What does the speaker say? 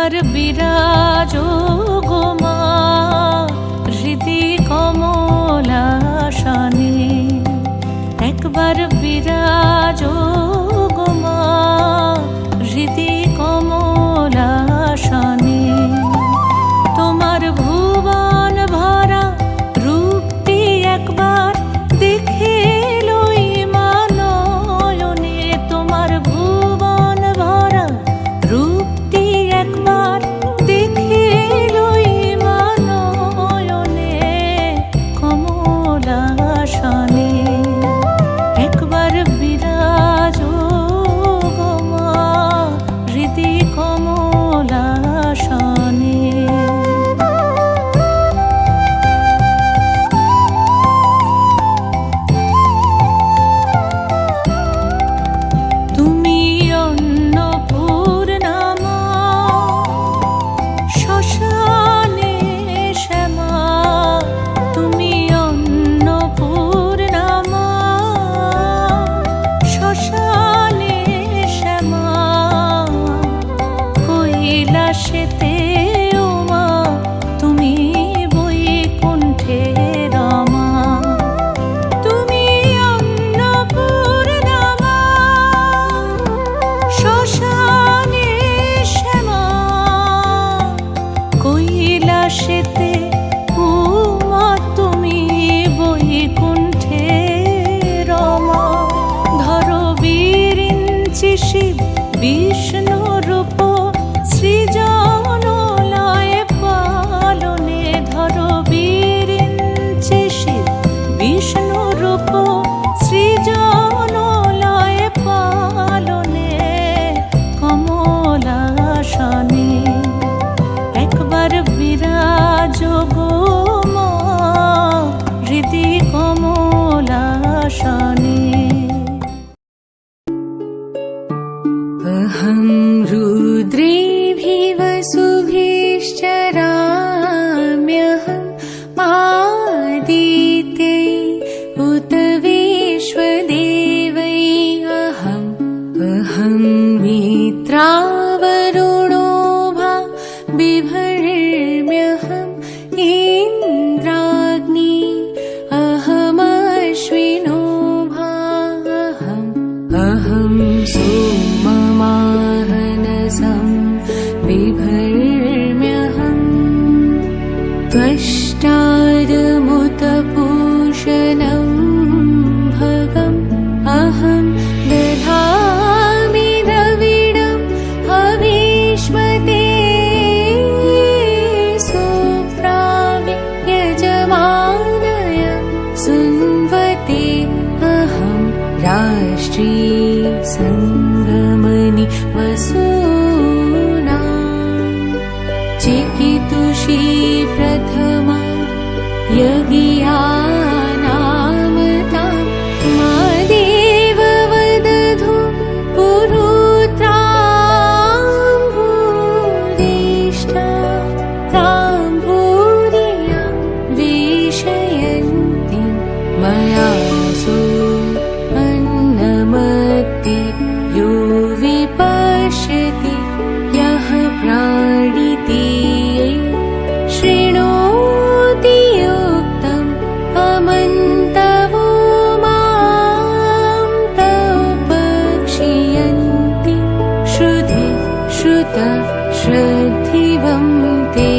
একবার বিরাজো গো মা হৃদি কমলাসনে, একবার বিরাজো গো মা হৃদি কমলাসনে। তোমার ভুবন ভরা রূপটি একবার দেখে লই মা নয়নে, তোমার ভুবন ভরা রূপটি একবার দেখে লই মা নয়নে কমলাসনে। একবার বিরাজো গো মা হৃদি কমলাসনে। তুমি অন্নপূর্ণা মা শ্মশানে শ্যামা, তুমি অন্নপূর্ণা মা শ্মশানে শ্যামা। কৈলাসেতে ও মা তুমি বৈকুণ্ঠে রমা, তুমি অন্নপূর্ণা মা শ্মশানে শ্যামা। কৈলাসেতে ও মা তুমি বৈকুণ্ঠে রমা। ধরো বিরিঞ্চি শিব বিষ্ণু রূপ সৃজন লয় পালনে, ধরো বিরিঞ্চি শিব বিষ্ণু রূপ সৃজন লয় পালনে কমলাসনে। একবার বিরাজো গো মা হৃদি কমলাসনে। अहं रुद्रेभिः वसुभिश्चराम्यहं मादित्यै उत विश्वदेवै। अहं मित्रावरुणो भा बिभर्म्यहम् इन्द्राग्नि। अहमश्विनो भा अहं सोममाहनसं बिभर्म्यहम् त्वष्टारमुतपूषणं भगम्। अहं दधामि द्रविडं हविष्मते सुप्रावि यजमानय सुन्वते। अहं राष्ट्री सङ्गमनि वसूना चिकितुषी प्रथमा यज्ञानामता। मा देव वदधु पुरुत्रां भूरिष्ठा तां भूरिया विषयन्ति मया सो अन्नमत्ति। यो विपश्यति यः प्राणिति शृणोति युक्तम् अमन्तवो मां तोपक्षियन्ति श्रुति श्रुत श्रद्धिवं ते।